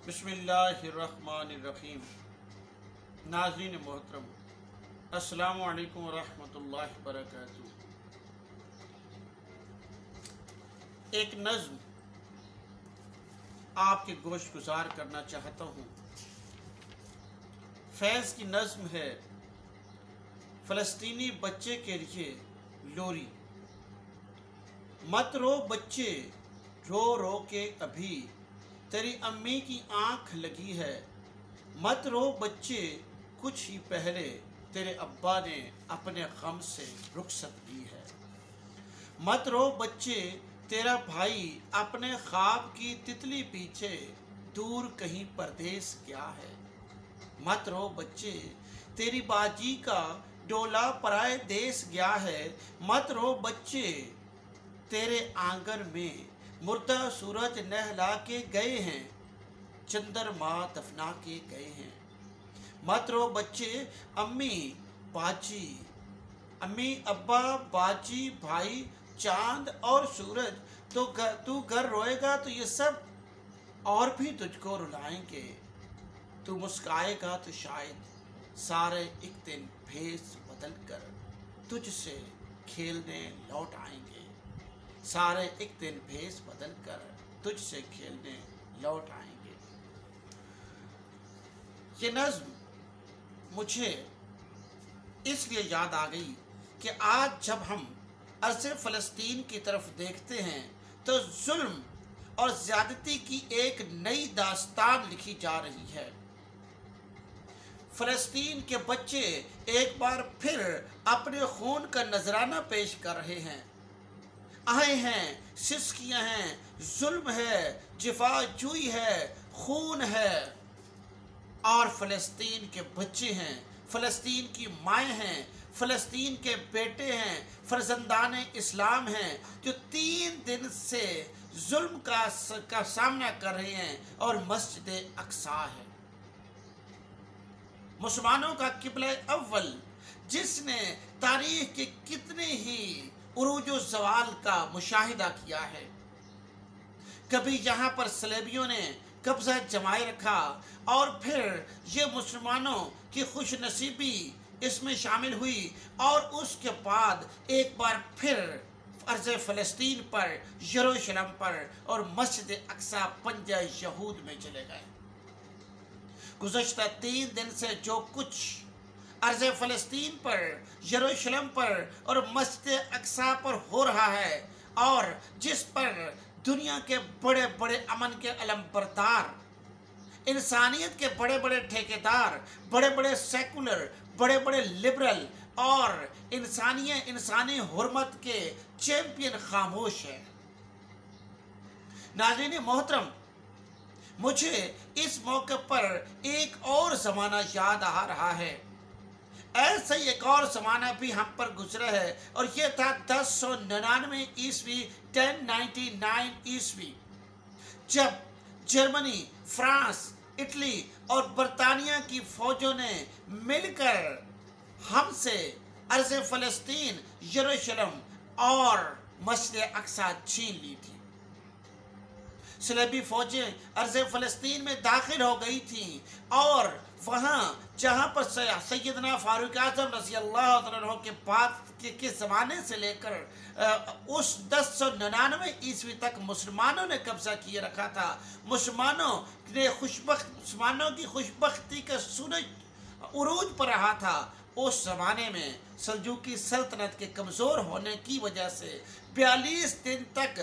बिस्मिल्लाहिर्रहमानिर्रहीम। नाज़रीन मोहतरम, अस्सलामु अलैकुम वरहमतुल्लाहि वबरकातुहू। एक नज़्म आपके गोश गुजार करना चाहता हूँ। फैज़ की नज़्म है फ़लस्तीनी बच्चे के लिए लोरी। मत रो बच्चे, रो रो के अभी तेरी अम्मी की आँख लगी है। मत रो बच्चे, कुछ ही पहले तेरे अब्बा ने अपने गम से रुखसत ली है। मत रो बच्चे, तेरा भाई अपने ख्वाब की तितली पीछे दूर कहीं परदेस गया है। मत रो बच्चे, तेरी बाजी का डोला पराए देश गया है। मत रो बच्चे, तेरे आंगन में मुर्दा सूरज नहला के गए हैं, चंद्रमा दफना के गए हैं। मत रो बच्चे, अम्मी बाजी, अम्मी अब्बा बाजी भाई चांद और सूरज, तो तू घर रोएगा तो ये सब और भी तुझको रुलाएंगे। तू मुस्काएगा तो शायद सारे एक दिन भेस बदल कर तुझसे खेलने लौट आएंगे। सारे एक दिन भेस बदल कर तुझसे खेलने लौट आएंगे। ये नज़्म मुझे इसलिए याद आ गई कि आज जब हम अर्ज़े फ़लस्तीन की तरफ देखते हैं तो जुल्म और ज़्यादती की एक नई दास्तान लिखी जा रही है। फ़लस्तीन के बच्चे एक बार फिर अपने खून का नजराना पेश कर रहे हैं। आए हैं, सिस्कियाँ हैं, जुल्म है, जिफाजुई है, खून है, और फ़लस्तीन के बच्चे हैं, फ़लस्तीन की माएँ हैं, फ़लस्तीन के बेटे हैं, फर्जंदान इस्लाम हैं, जो 3 दिन से जुल्म का सामना कर रहे हैं। और मस्जिद अक्सा है मुसलमानों का किबला अव्वल, जिसने तारीख के कितने ही उरूज व ज़वाल का मुशाहिदा किया है। कभी यहाँ पर सलेबियों ने कब्जा जमाए रखा और फिर ये मुसलमानों की खुश नसीबी इसमें शामिल हुई, और उसके बाद एक बार फिर अर्ज़े फ़लस्तीन पर, यरूशलेम पर और मस्जिद अक्सा पंजा यहूद में चले गए। गुज़श्ता 3 दिन से जो कुछ अर्ज़े फ़लस्तीन पर, यरूशलेम पर और मस्जिद अक्सा पर हो रहा है, और जिस पर दुनिया के बड़े बड़े अमन के अलमबरदार, इंसानियत के बड़े बड़े ठेकेदार, बड़े बड़े सेकुलर, बड़े बड़े लिबरल और इंसानी हुर्मत के चैंपियन खामोश है। नाज़रीन मोहतरम, मुझे इस मौके पर एक और ज़माना याद आ रहा है। ऐसा ही एक और ज़माना भी हम पर गुजरा है, और यह था 1099 ईस्वी, 1099 ईस्वी, जब जर्मनी, फ्रांस, इटली और बरतानिया की फौजों ने मिलकर हमसे अर्ज़े फ़लस्तीन, यरूशलेम और मस्जिद अक्सा छीन ली थी। सलेबी फौजें अर्ज़े फ़लस्तीन में दाखिल हो गई थीं, और वहाँ जहाँ पर सैयदना फारूक आज़म रज़ी अल्लाह तआला के बाद के ज़माने से लेकर उस 1099 ईस्वी तक मुसलमानों ने कब्ज़ा किए रखा था। मुसलमानों की खुशबख्ती का सूरज उरूज पर रहा था। उस ज़माने में सल्जूकी सल्तनत के कमज़ोर होने की वजह से 42 दिन तक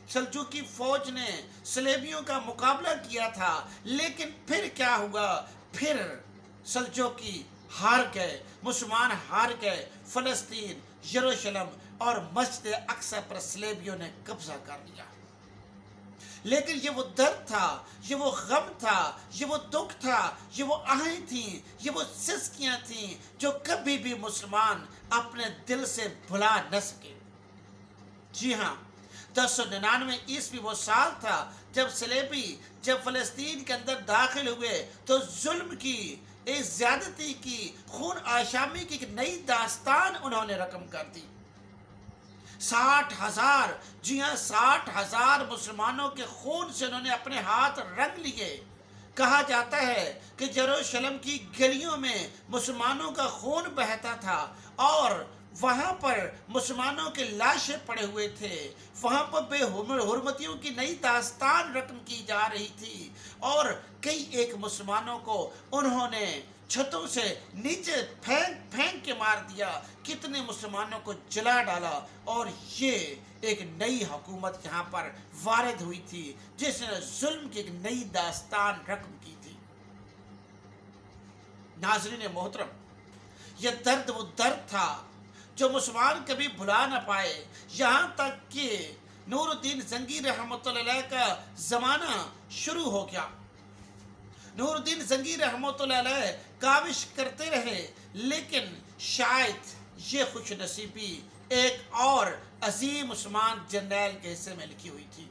सल्जूकी फौज ने सलेबियों का मुकाबला किया था। लेकिन फिर क्या हुआ? फिर सल्जूकी हार गए, मुसलमान हार गए। फ़लस्तीन, यरूशलेम और मस्जिद अक्सा पर सलेबियों ने कब्जा कर लिया। लेकिन ये वो दर्द था, ये वो गम था, ये वो दुख था, ये वो आहें थीं, ये वो सिस्कियाँ थीं जो कभी भी मुसलमान अपने दिल से भुला न सके। जी हाँ, 1099 ईस्वी वो साल था जब सलेबी जब फ़लस्तीन के अंदर दाखिल हुए तो जुल्म की, एक ज़्यादती की, खून आशामी की एक नई दास्तान उन्होंने रकम कर दी। 60,000, जी हाँ 60,000 मुसलमानों के खून से उन्होंने अपने हाथ रंग लिए। कहा जाता है कि यरूशलेम की गलियों में मुसलमानों का खून बहता था और वहां पर मुसलमानों के लाशें पड़े हुए थे। वहां पर बेहुरमतियों की नई दास्तान रकम की जा रही थी और कई एक मुसलमानों को उन्होंने छतों से नीचे फेंक फेंक के मार दिया, कितने मुसलमानों को जला डाला। और ये एक नई हुकूमत यहाँ पर वारिद हुई थी जिसने जुल्म की एक नई दास्तान रकम की थी। नाज़रीन मोहतरम, यह दर्द वो दर्द था जो मुसलमान कभी भुला न पाए। यहाँ तक कि नूरुद्दीन ज़ंगी रहमतुल्लाह अलैह का ज़माना शुरू हो गया। नूरुद्दीन ज़ंगी रहमतुल्लाह अलैह काविश करते रहे, लेकिन शायद ये खुश नसीबी एक और अजीम उस्मान जर्नैल के हिस्से में लिखी हुई थी।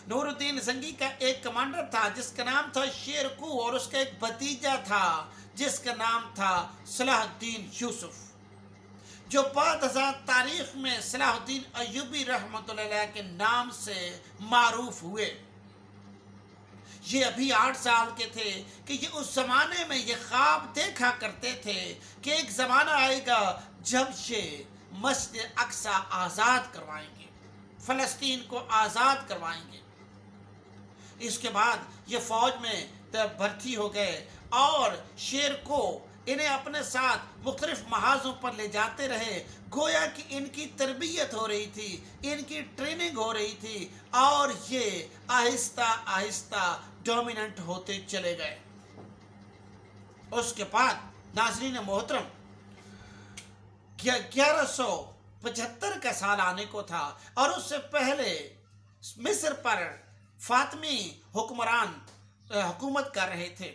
नूरुद्दीन ज़ंगी का एक कमांडर था जिसका नाम था शेरकू और उसका एक भतीजा था जिसका नाम था सलाहुद्दीन यूसुफ, जो बाद तारीख में सलाहुद्दीन अय्यूबी रहमतुल्लाह अलैह के नाम से मारूफ हुए। ये अभी 8 साल के थे कि ये उस जमाने में ये ख्वाब देखा करते थे कि एक जमाना आएगा जब ये मस्जिद अक्सा आज़ाद करवाएंगे, फ़लस्तीन को आज़ाद करवाएंगे। इसके बाद ये फौज में भर्ती हो गए और शेर को इन्हें अपने साथ मुख्तलिफ महाजों पर ले जाते रहे। गोया कि इनकी तरबियत हो रही थी, इनकी ट्रेनिंग हो रही थी और ये आहिस्ता आहिस्ता डोमिनेंट होते चले गए। उसके बाद नाज़रीन मोहतरम 1175 का साल आने को था और उससे पहले मिस्र पर फातिमी हुक्मरान हुकूमत कर रहे थे।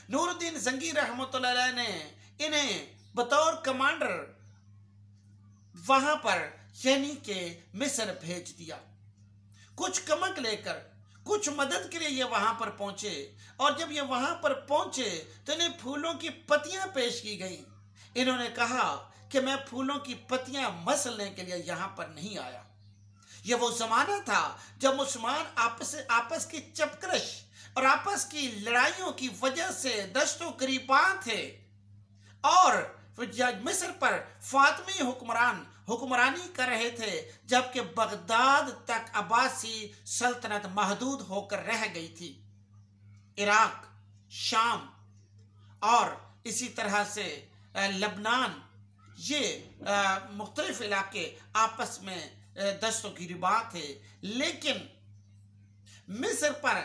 नूरुद्दीन ज़ंगी रहमतुल्लाह अलैह ने इन्हें बतौर कमांडर वहां पर यानी के मिस्र भेज दिया, कुछ कमक लेकर, कुछ मदद के लिए ये वहां पर पहुंचे। और जब ये वहां पर पहुंचे तो इन्हें फूलों की पत्तियां पेश की गई। इन्होंने कहा कि मैं फूलों की पत्तियां मसलने के लिए यहां पर नहीं आया। ये वो जमाना था जब मुसलमान आपस की चपकरश और आपस की लड़ाइयों की वजह से दस्तों करीबान थे और मिस्र पर फातिमी हुक्मरान हुक्मरानी कर रहे थे, जबकि बगदाद तक अब्बासी सल्तनत महदूद होकर रह गई थी। इराक, शाम और इसी तरह से लबनान, ये मुख्तलिफ इलाके आपस में दस्तों गिरबान थे। लेकिन मिस्र पर,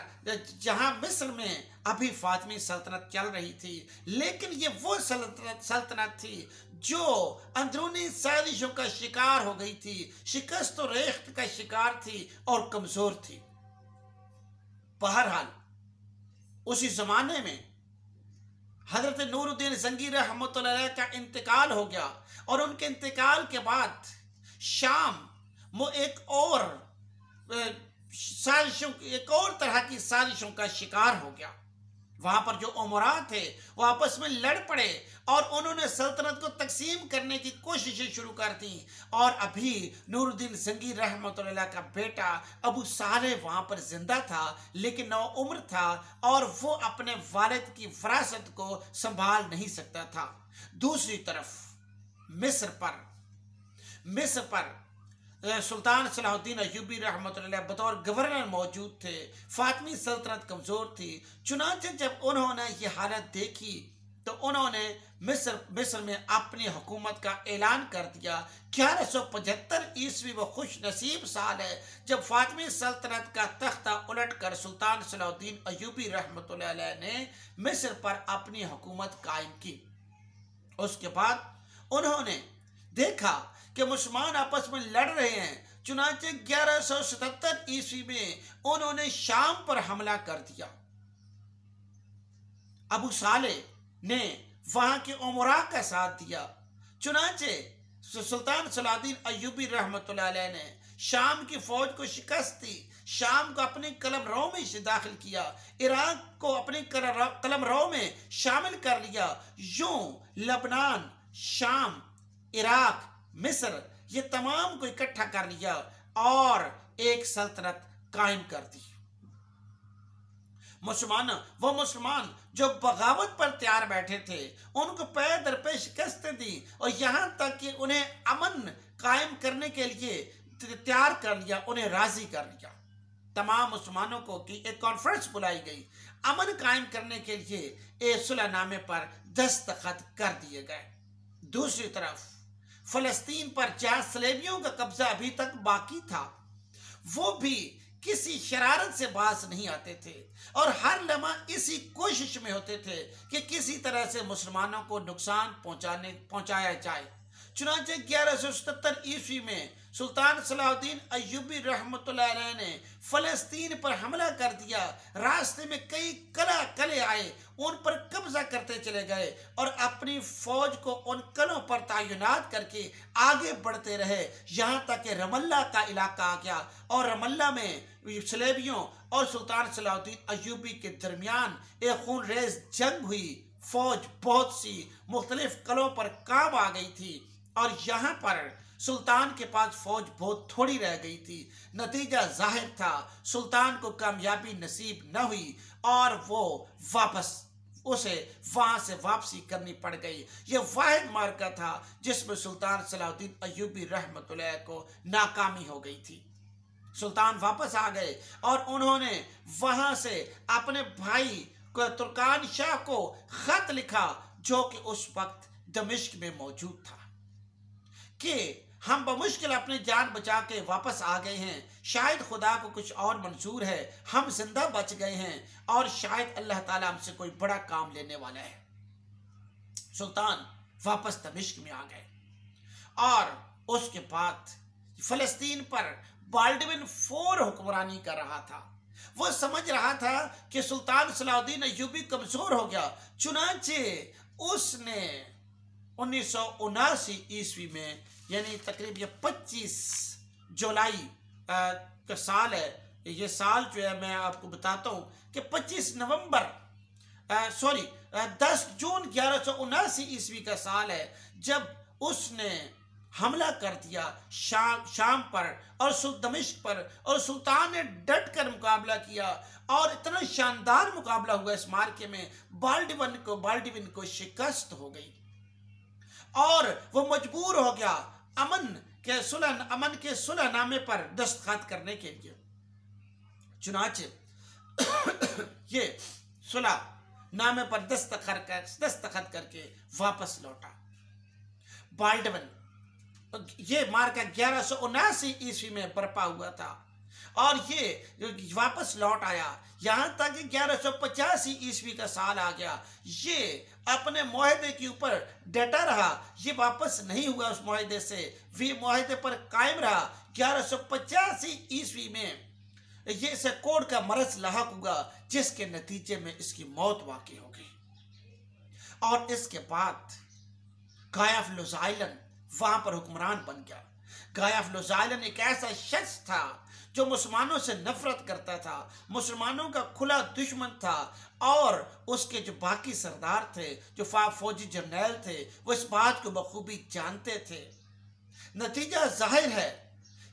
जहां मिस्र में अभी फातिमी सल्तनत चल रही थी, लेकिन ये वो सल्तनत थी जो अंदरूनी साजिशों का शिकार हो गई थी, शिकस्त और रेख्त का शिकार थी और कमजोर थी। बहरहाल उसी जमाने में हजरत नूरुद्दीन ज़ंगी रहमतुल्लाह अलैह का इंतकाल हो गया और उनके इंतकाल के बाद शाम वो एक और तरह की साजिशों का शिकार हो गया। वहां पर जो उमरा थे वो आपस में लड़ पड़े और उन्होंने सल्तनत को तकसीम करने की कोशिशें शुरू कर दी। और अभी नूरुद्दीन ज़ंगी रहमतुल्लाह अलैह का बेटा अबू सालेह वहां पर जिंदा था, लेकिन नौ उम्र था और वो अपने वालिद की विरासत को संभाल नहीं सकता था। दूसरी तरफ मिस्र पर सुल्तान सलाहुद्दीन अय्यूबी रहमतुल्लाह अलैह बतौर गवर्नर मौजूद थे। फातिमी सल्तनत कमज़ोर थी। चुनांचे जब उन्होंने ये हालत देखी तो उन्होंने मिस्र में अपनी हुकूमत का ऐलान कर दिया। 1175 ईस्वी वो खुश नसीब साल है जब फातिमी सल्तनत का तख्ता उलट कर सुल्तान सलाहुद्दीन अय्यूबी रहमतुल्लाह अलैह ने मिस्र पर अपनी हुकूमत कायम की। उसके बाद उन्होंने देखा कि मुसलमान आपस में लड़ रहे हैं। चुनांचे 1177 ईस्वी में उन्होंने शाम पर हमला कर दिया। अबू सालेह ने वहां के उमरा का साथ दिया। चुनांचे सुल्तान सलाहुद्दीन अय्यूबी रहमतुल्लाह अलैह ने शाम की फौज को शिकस्त दी, शाम को अपने कलमरो में से दाखिल किया, इराक को अपने कलमरो में शामिल कर लिया। यूं लबनान, शाम, इराक, मिस्र, ये तमाम को इकट्ठा कर लिया और एक सल्तनत कायम कर दी। वो मुसलमान जो बगावत पर तैयार बैठे थे, उनको पैर दर पे शिकस्तें दी और यहाँ तक कि उन्हें अमन कायम करने के लिए तैयार कर लिया, उन्हें राजी कर लिया। तमाम मुसलमानों को की एक कॉन्फ्रेंस बुलाई गई, अमन कायम करने के लिए एक सुलहनामे पर दस्तखत कर दिए गए। दूसरी तरफ फलस्तीन पर जहां सलेबियों का कब्जा अभी तक बाकी था, वो भी किसी शरारत से बाज नहीं आते थे और हर लम्हा इसी कोशिश में होते थे कि किसी तरह से मुसलमानों को नुकसान पहुंचाया जाए। चुनांचे 1177 ईस्वी में सुल्तान सलाहुद्दीन अय्यूबी रहमतुल्लाह अलैह ने फलस्तीन पर हमला कर दिया। रास्ते में कई कले आए, उन पर कब्जा करते चले गए और अपनी फौज को उन कलों पर तैनात करके आगे बढ़ते रहे, यहाँ तक कि रमल्ला का इलाका आ गया और रमल्ला में सलेबियों और सुल्तान सलाहुद्दीन अय्यूबी के दरमियान एक खूनरेज जंग हुई। फौज बहुत सी मुख्तलिफ कलों पर काम आ गई थी और यहाँ पर सुल्तान के पास फौज बहुत थोड़ी रह गई थी। नतीजा जाहिर था, सुल्तान को कामयाबी नसीब न हुई और वो उसे वहां से वापसी करनी पड़ गई। ये वाहिद मार्का था जिसमें सुल्तान सलाहुद्दीन अय्यूबी रहमतुल्लाह को नाकामी हो गई थी। सुल्तान वापस आ गए और उन्होंने वहां से अपने भाई तुर्कान शाह को खत लिखा, जो कि उस वक्त दमिश्क में मौजूद था, कि हम बमुश्किल अपनी जान बचा के वापस आ गए हैं, शायद खुदा को कुछ और मंजूर है, हम जिंदा बच गए हैं और शायद अल्लाह ताला हमसे कोई बड़ा काम लेने वाला है। सुल्तान वापस दमिश्क में आ गए और उसके बाद फलस्तीन पर बाल्डविन IV हुक्मरानी कर रहा था। वो समझ रहा था कि सुल्तान सलाहुद्दीन अय्यूबी कमजोर हो गया, चुनांचे उसने 1979 ईस्वी में, यानी तकरीबन 25 जुलाई का साल है, ये साल जो है मैं आपको बताता हूँ कि 10 जून 1179 ईस्वी का साल है, जब उसने हमला कर दिया शाम पर और दमिश्क पर और सुल्तान ने डट कर मुकाबला किया और इतना शानदार मुकाबला हुआ इस मार्के में, बाल्डविन को शिकस्त हो गई और वो मजबूर हो गया अमन के सुलहनामे पर दस्तखत करने के लिए। चुनांचे ये सुलहनामे पर दस्तखत करके वापस लौटा। बाल्डविन, ये मार्का 1179 ईस्वी में बरपा हुआ था और ये वापस लौट आया, यहाँ तक कि 1185 ईस्वी का साल आ गया। ये अपने मुआहदे के ऊपर डटा रहा, ये वापस नहीं हुआ उस मुआहदे से, वे मुआहदे पर कायम रहा। 1185 ईस्वी में ये इसे कोढ़ का मरज लाहक हुआ, जिसके नतीजे में इसकी मौत वाक़ई हो गई और इसके बाद गायफ लुज़ाइलन वहां पर हुक्मरान बन गया। गायफ लुज़ाइलन एक ऐसा शख्स था जो मुसलमानों से नफरत करता था, मुसलमानों का खुला दुश्मन था और उसके जो बाकी सरदार थे, जो फौजी जर्नैल थे, वो इस बात को बखूबी जानते थे। नतीजा जाहिर है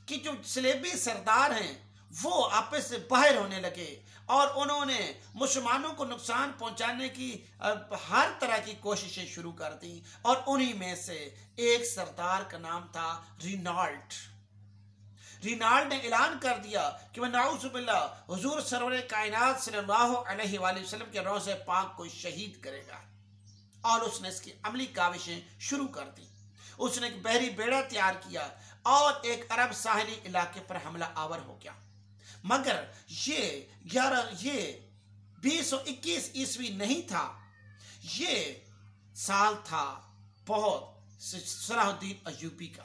कि जो सलेबी सरदार हैं वो आपस से बाहर होने लगे और उन्होंने मुसलमानों को नुकसान पहुंचाने की हर तरह की कोशिशें शुरू कर दी और उन्हीं में से एक सरदार का नाम था रिनाल्ड ने ऐलान कर दिया कि वह नाउज़ुबिल्लाह हुजूर सरवर कायनात सल्लल्लाहु अलैहि वसल्लम के रोज़े पाक को शहीद करेगा और उसने इसकी अमली काविशें शुरू कर दी। उसने एक बहरी बेड़ा तैयार किया और एक अरब साहिली इलाके पर हमला आवर हो गया, मगर ये 2021 ईस्वी नहीं था, ये साल था बहुत सलाहुद्दीन अय्यूबी का,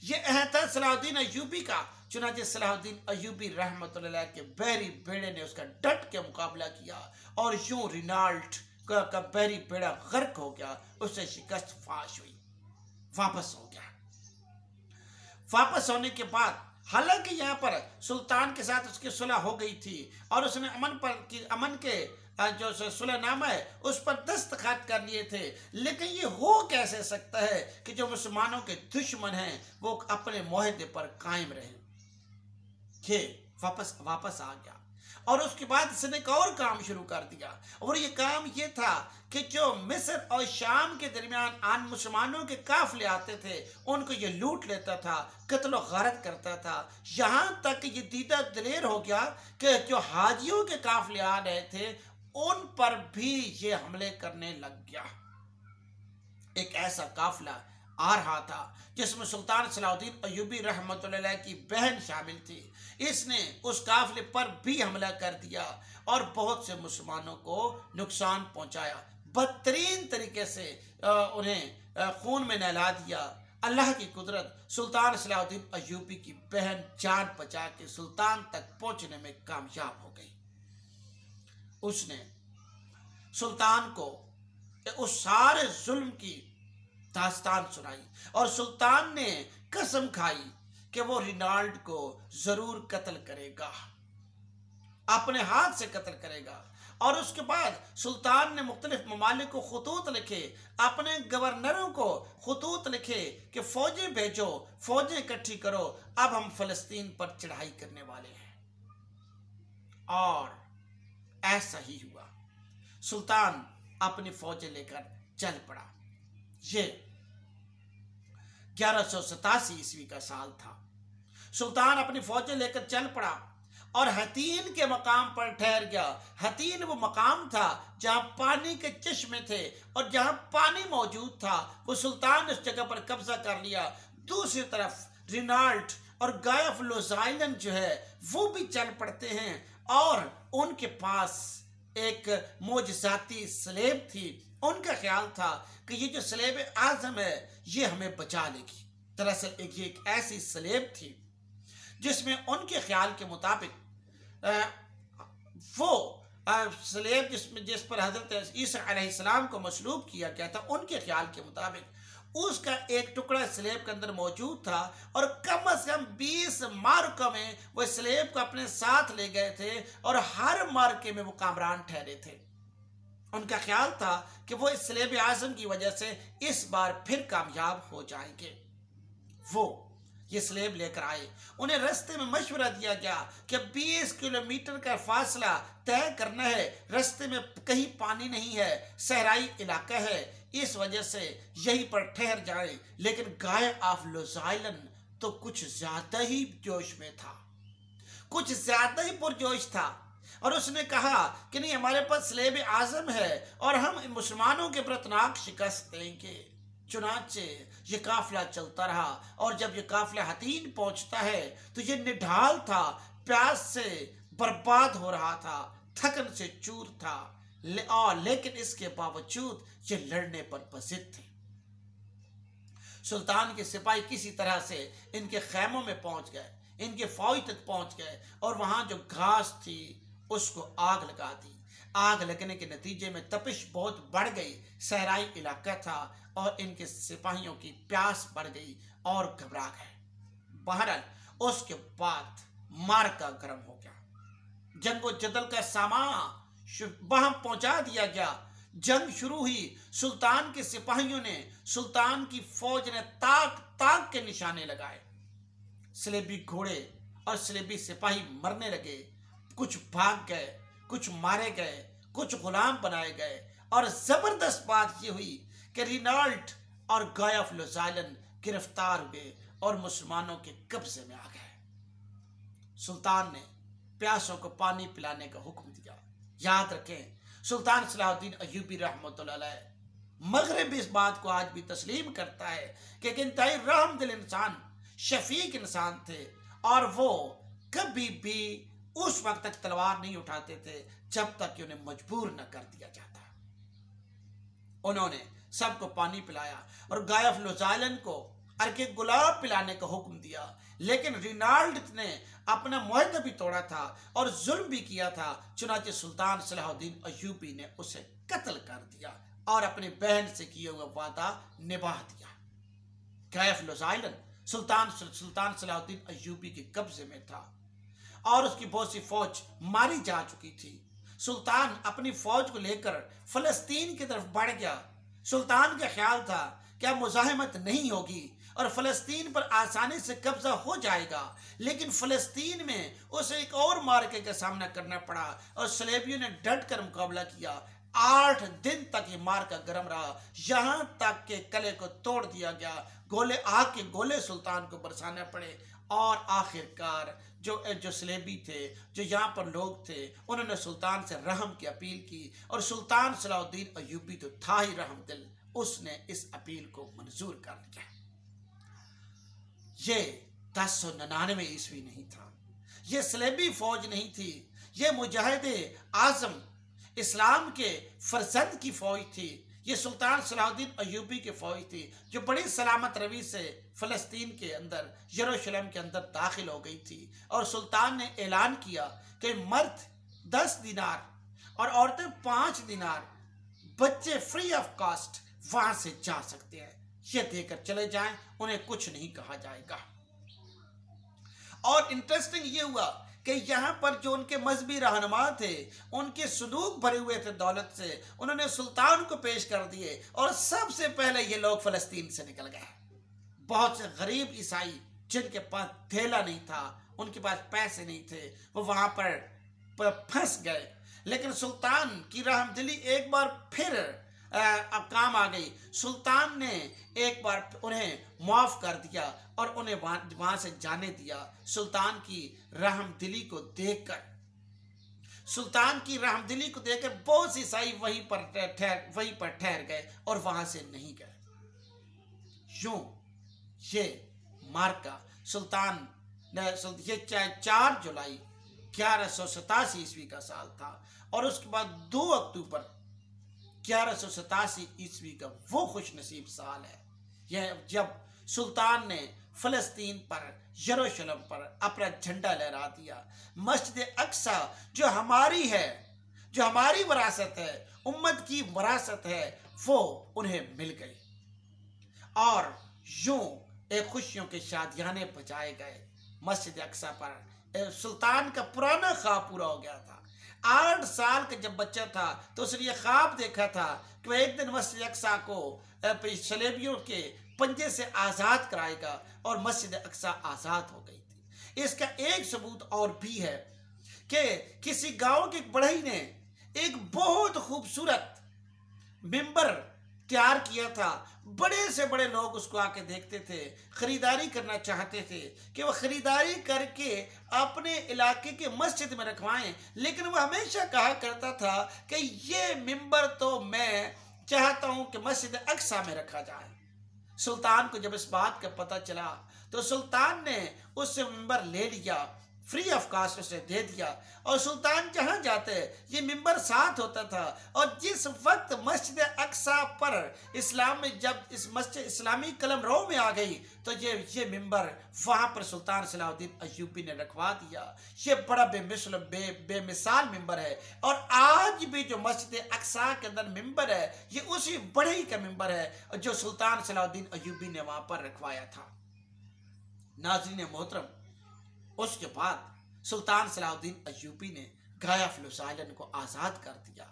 ये अहद था सलाहुद्दीन अय्यूबी का। चुनांचे सलाहुद्दीन अय्यूबी रहमतुल्लाह के बहरी बेड़े ने उसका डट के मुकाबला किया और यूं रिनाल्ड का बहरी बेड़ा गर्क हो गया, उससे शिकस्त फाश हुई, वापस हो गया। वापस होने के बाद हालांकि यहाँ पर सुल्तान के साथ उसकी सुलह हो गई थी और उसने अमन के जो सुलहनामा है उस पर दस्तखत कर लिए थे, लेकिन ये हो कैसे सकता है कि जो मुसलमानों के दुश्मन हैं वो अपने मुआहदे पर कायम रहे। ये वापस आ गया और उसके बाद इसने एक और काम शुरू कर दिया, और ये काम ये था कि जो मिस्र और शाम के दरमियान आन मुसलमानों के काफिले आते थे उनको ये लूट लेता था, कत्ल गारत करता था। यहाँ तक ये दीदा दिलेर हो गया कि जो हाजियों के काफिले आ रहे थे उन पर भी ये हमले करने लग गया। एक ऐसा काफिला आ रहा था जिसमें सुल्तान सलाहुद्दीन अय्यूबी रहमतुल्लाह अलैह की बहन शामिल थी। इसने उस काफिले पर भी हमला कर दिया और बहुत से मुसलमानों को नुकसान पहुंचाया, बदतरीन तरीके से उन्हें खून में नहला दिया। अल्लाह की कुदरत, सुल्तान सलाहुद्दीन अय्यूबी की बहन जान बचा के सुल्तान तक पहुंचने में कामयाब हो गई। उसने सुल्तान को उस सारे जुल्म की दास्तान सुनाई और सुल्तान ने कसम खाई कि वो रिनाल्ड को जरूर कत्ल करेगा, अपने हाथ से कत्ल करेगा। और उसके बाद सुल्तान ने मुख्तलिफ ममालिक को खतूत लिखे, अपने गवर्नरों को खतूत लिखे कि फौजें भेजो, फौजें इकट्ठी करो, अब हम फलस्तीन पर चढ़ाई करने वाले हैं। और ऐसा ही हुआ, सुल्तान अपनी फौजें लेकर चल पड़ा। ये 1187 ईस्वी का साल था। सुल्तान अपनी फौजें लेकर चल पड़ा और हतीन के मकाम पर ठहर गया। हतीन वो मकाम था जहां पानी के चश्मे थे और जहां पानी मौजूद था, वो सुल्तान ने उस जगह पर कब्जा कर लिया। दूसरी तरफ रिनाल्ड और गाय ऑफ लोज़ाइलन जो है वो भी चल पड़ते हैं और उनके पास एक मोजज़ाती स्लेब थी। उनका ख्याल था कि ये जो स्लेब आजम है ये हमें बचा लेगी। दरअसल ये एक ऐसी स्लेब थी जिसमें उनके ख्याल के मुताबिक वो स्लेब जिस पर हजरत ईसा अलैहिस्सलाम को मसलूब किया गया था, उनके ख्याल के मुताबिक उसका एक टुकड़ा स्लेब के अंदर मौजूद था और कम से कम 20 मार्कों में वो स्लेब को अपने साथ ले गए थे और हर मार्के में वो कामरान ठहरे थे। उनका ख्याल था कि वो इस स्लेब आज़म की वजह से इस बार फिर कामयाब हो जाएंगे। वो ये स्लेब लेकर आए। उन्हें रास्ते में मशवरा दिया गया कि 20 किलोमीटर का फासला तय करना है, रास्ते में कहीं पानी नहीं है, सहराई इलाका है, इस वजह से यहीं पर ठहर जाए। लेकिन गाय ऑफ लोज़ाइलन तो कुछ ज्यादा ही जोश में था, कुछ ज्यादा ही पुरजोश था और उसने कहा कि नहीं, हमारे पास स्लेब आज़म है और हम मुसलमानों के प्रतनाक शिकस्त देंगे। चुनाचे ये काफिला चलता रहा और जब ये काफिला हतीन पहुंचता है तो ये निढाल था, प्यास से बर्बाद हो रहा था, थकन से चूर था और लेकिन इसके बावजूद ये लड़ने पर बजिद थे। सुल्तान के सिपाही किसी तरह से इनके खैमों में पहुंच गए, इनके फौज तक पहुंच गए और वहां जो घास थी उसको आग लगा दी। आग लगने के नतीजे में तपिश बहुत बढ़ गई, सहराई इलाका था और इनके सिपाहियों की प्यास बढ़ गई और घबरा गए। बहरहाल उसके बाद मार्का गर्म हो गया, जंगो जदल का सामान वहां पहुंचा दिया गया। जंग शुरू हुई। सुल्तान के सिपाहियों ने, सुल्तान की फौज ने ताक ताक के निशाने लगाए। सलेबी घोड़े और सलेबी सिपाही मरने लगे, कुछ भाग गए, कुछ मारे गए, कुछ गुलाम बनाए गए और जबरदस्त बात यह हुई कि रिनाल्ड और गाय ऑफ लोज़ाइलन गिरफ्तार हुए और मुसलमानों के कब्जे में आ गए। सुल्तान ने प्यासों को पानी पिलाने का हुक्म दिया। याद रखें, सुल्तान सलाहुद्दीन अय्यूबी रहमतुल्लाह अलैह मगरिब इस बात को आज भी तस्लीम करता है कि एक इंतहाई रहमदिल इंसान, शफीक इंसान थे और वो कभी भी उस वक्त तक तलवार नहीं उठाते थे जब तक कि उन्हें मजबूर न कर दिया जाता। उन्होंने सबको पानी पिलाया और गाय ऑफ लोज़ाइलन को अर्के गुलाब पिलाने का हुक्म दिया, लेकिन रिनाल्ड ने अपना मुआहदा भी तोड़ा था और जुल्म भी किया था। चुनाचे सुल्तान सलाहुद्दीन अय्यूबी ने उसे कत्ल कर दिया और अपनी बहन से किए हुए वादा निभा दिया। गाय ऑफ लोज़ाइलन सुल्तान सलाहुद्दीन अय्यूबी के कब्जे में था और उसकी बहुत सी फौज मारी जा चुकी थी। सुल्तान अपनी फौज को लेकर फलस्तीन की तरफ बढ़ गया। सुल्तान का ख्याल था क्या मुजाहिमत नहीं होगी और फलस्तीन पर आसानी से कब्जा हो जाएगा, लेकिन फलस्तीन में उसे एक और मार्के का सामना करना पड़ा और सलेबियों ने डट कर मुकाबला किया। 8 दिन तक ये मार्का गर्म रहा, यहां तक के कले को तोड़ दिया गया। गोले आग के गोले सुल्तान को बरसाने पड़े और आखिरकार जो सलेबी थे, जो यहाँ पर लोग थे, उन्होंने सुल्तान से रहम की अपील की और सुल्तान सलाहुद्दीन अय्यूबी तो था ही रहम दिल, उसने इस अपील को मंजूर कर लिया। ये 1099 ईस्वी नहीं था, ये सलेबी फौज नहीं थी, ये मुजाहिदे आजम इस्लाम के फरजंद की फौज थी। ये सुल्तान सलाहुद्दीन अय्यूबी की फौज थी जो बड़ी सलामत रवी से फलस्तीन के अंदर, यरूशलेम के अंदर दाखिल हो गई थी और सुल्तान ने ऐलान किया कि मर्द 10 दिनार और औरतें 5 दिनार, बच्चे फ्री ऑफ कॉस्ट वहां से जा सकते हैं, ये देकर चले जाएं, उन्हें कुछ नहीं कहा जाएगा। और इंटरेस्टिंग ये हुआ कि यहाँ पर जो उनके मजहबी रहनुमा थे, उनके सुदूक भरे हुए थे दौलत से, उन्होंने सुल्तान को पेश कर दिए और सबसे पहले ये लोग फलस्तीन से निकल गए। बहुत से गरीब ईसाई जिनके पास थैला नहीं था, उनके पास पैसे नहीं थे, वो वहां पर फंस गए। लेकिन सुल्तान की रहमदिली एक बार फिर अब काम आ गई। सुल्तान ने एक बार उन्हें माफ कर दिया और उन्हें वहां से जाने दिया। सुल्तान की रहमदिली को देखकर बहुत से ईसाई वहीं पर ठहर गए और वहां से नहीं गए। यूं ये मार्का सुल्तान ये 4 जुलाई 1187 ईस्वी का साल था और उसके बाद 2 अक्टूबर 1187 ईस्वी का वो खुश नसीब साल है यह जब सुल्तान ने फलस्तीन पर, यरूशलेम पर अपना झंडा लहरा दिया। मस्जिद अक्सा जो हमारी है, जो हमारी विरासत है, उम्मत की विरासत है, वो उन्हें मिल गई और यूं एक खुशियों के शादियाने बजाए गए। मस्जिद अक्सा पर सुल्तान का पुराना ख्वाब पूरा हो गया था। 8 साल का जब बच्चा था तो उसने ये ख्वाब देखा था कि वह एक दिन मस्जिद अक्सा को सलेबियों के पंजे से आज़ाद कराएगा और मस्जिद अक्सा आज़ाद हो गई थी। इसका एक सबूत और भी है कि किसी गांव के बढ़ई ने एक बहुत खूबसूरत मिंबर तैयार किया था। बड़े से बड़े लोग उसको आके देखते थे, खरीदारी करना चाहते थे कि वह खरीदारी करके अपने इलाके के मस्जिद में रखवाएं, लेकिन वह हमेशा कहा करता था कि ये मिंबर तो मैं चाहता हूं कि मस्जिद अक्सा में रखा जाए। सुल्तान को जब इस बात का पता चला तो सुल्तान ने उससे मिंबर ले लिया, फ्री ऑफ कास्ट उसे दे दिया और सुल्तान जहां जाते ये मिंबर साथ होता था। और जिस वक्त मस्जिद अक्सा पर इस्लाम में जब इस मस्जिद इस्लामी कलम रो में आ गई तो ये मिंबर वहां पर सुल्तान सलाहुद्दीन अय्यूबी ने रखवा दिया। ये बड़ा बेमिसाल मिंबर है और आज भी जो मस्जिद अक्सा के अंदर मिंबर है ये उसी बढ़ई का मिंबर है जो सुल्तान सलाहुद्दीन अय्यूबी ने वहां पर रखवाया था। नाज़रीन मोहतरम, उसके बाद सुल्तान सलाहुद्दीन अय्यूबी ने गाय ऑफ लुसाइलन को आज़ाद कर दिया।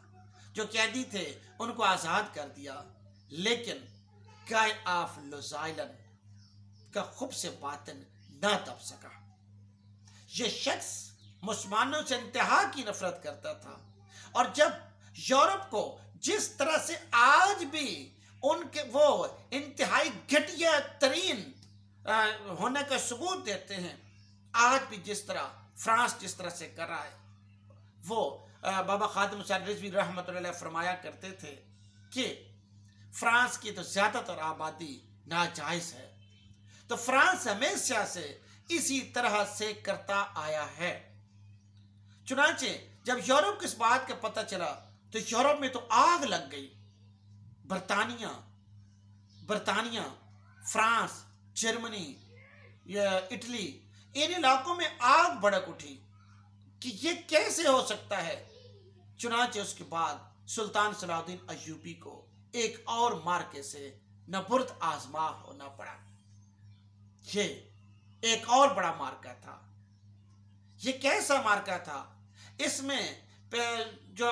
जो कैदी थे उनको आज़ाद कर दिया, लेकिन गाय ऑफ लुसाइलन का खुब से बातिन न दब सका। यह शख्स मुसलमानों से इंतहा की नफरत करता था और जब यूरोप को जिस तरह से आज भी उनके वो इंतहाई घटिया तरीन होने का सबूत देते हैं, आज भी जिस तरह फ्रांस जिस तरह से कर रहा है, वो बाबा खादिम हुसैन रिजवी रहमतुल्लाह अलैह फरमाया करते थे कि फ्रांस की तो ज्यादातर आबादी नाजायज है, तो फ्रांस हमेशा से इसी तरह से करता आया है। चुनांचे जब यूरोप को इस बात का पता चला तो यूरोप में तो आग लग गई। बर्तानिया, फ्रांस, जर्मनी, इटली, इन इलाकों में आग भड़क उठी कि ये कैसे हो सकता है। चुनांचे उसके बाद सुल्तान सलाहुद्दीन अय्यूबी को एक और मार्के से नबुर्द आजमा होना पड़ा। ये एक और बड़ा मार्का था। ये कैसा मार्का था? इसमें जो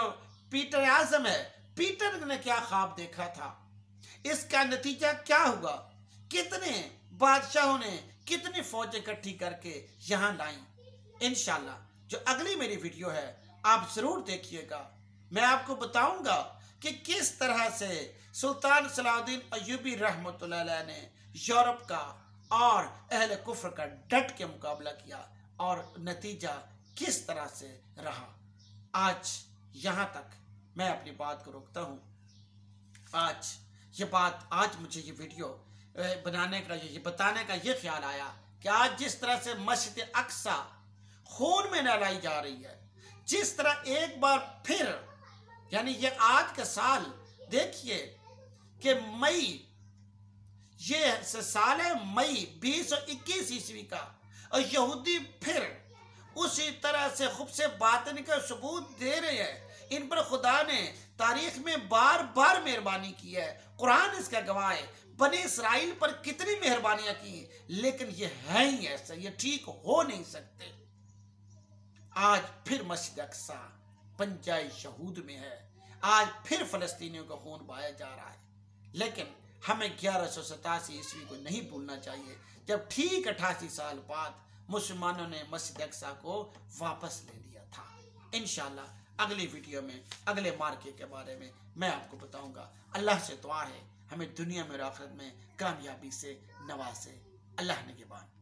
पीटर आज़म है, पीटर ने क्या ख्वाब देखा था, इसका नतीजा क्या हुआ, कितने बादशाहों ने कितनी फौज इकट्ठी करके यहां लाई। इंशाल्लाह जो अगली मेरी वीडियो है आप जरूर देखिएगा। मैं आपको बताऊंगा कि किस तरह से सुल्तान सलाहुद्दीन अय्यूबी रहमतुल्लाह अलैह ने यूरोप का और अहले कुफ्र का डट के मुकाबला किया और नतीजा किस तरह से रहा। आज यहाँ तक मैं अपनी बात को रोकता हूँ। आज मुझे ये वीडियो बनाने का, ये बताने का ये ख्याल आया कि आज जिस तरह से मस्जिद अक्सा खून में नहलाई जा रही है, जिस तरह एक बार फिर, यानी ये आज का साल देखिए कि मई, ये साल है मई 2021 ईस्वी का, और यहूदी फिर उसी तरह से खुद से बातन का सबूत दे रहे हैं। इन पर खुदा ने तारीख में बार बार मेहरबानी की है, कुरान इसका गवाह है। बने इसराइल पर कितनी मेहरबानियां की, लेकिन ये है ही ऐसा, ये ठीक हो नहीं सकते। आज फिर मस्जिद अक्सा पंजाई यहूद में है, आज फिर फलस्तीनियों का खून बहाया जा रहा है। लेकिन हमें 1187 ईस्वी को नहीं भूलना चाहिए, जब ठीक 88 साल बाद मुसलमानों ने मस्जिद अक्सा को वापस ले लिया था। इंशाल्लाह अगली वीडियो में अगले मार्के के बारे में मैं आपको बताऊंगा। अल्लाह से दुआ है हमें दुनिया में और आखिरत में कामयाबी से नवाजे। अल्लाह ने के बाद।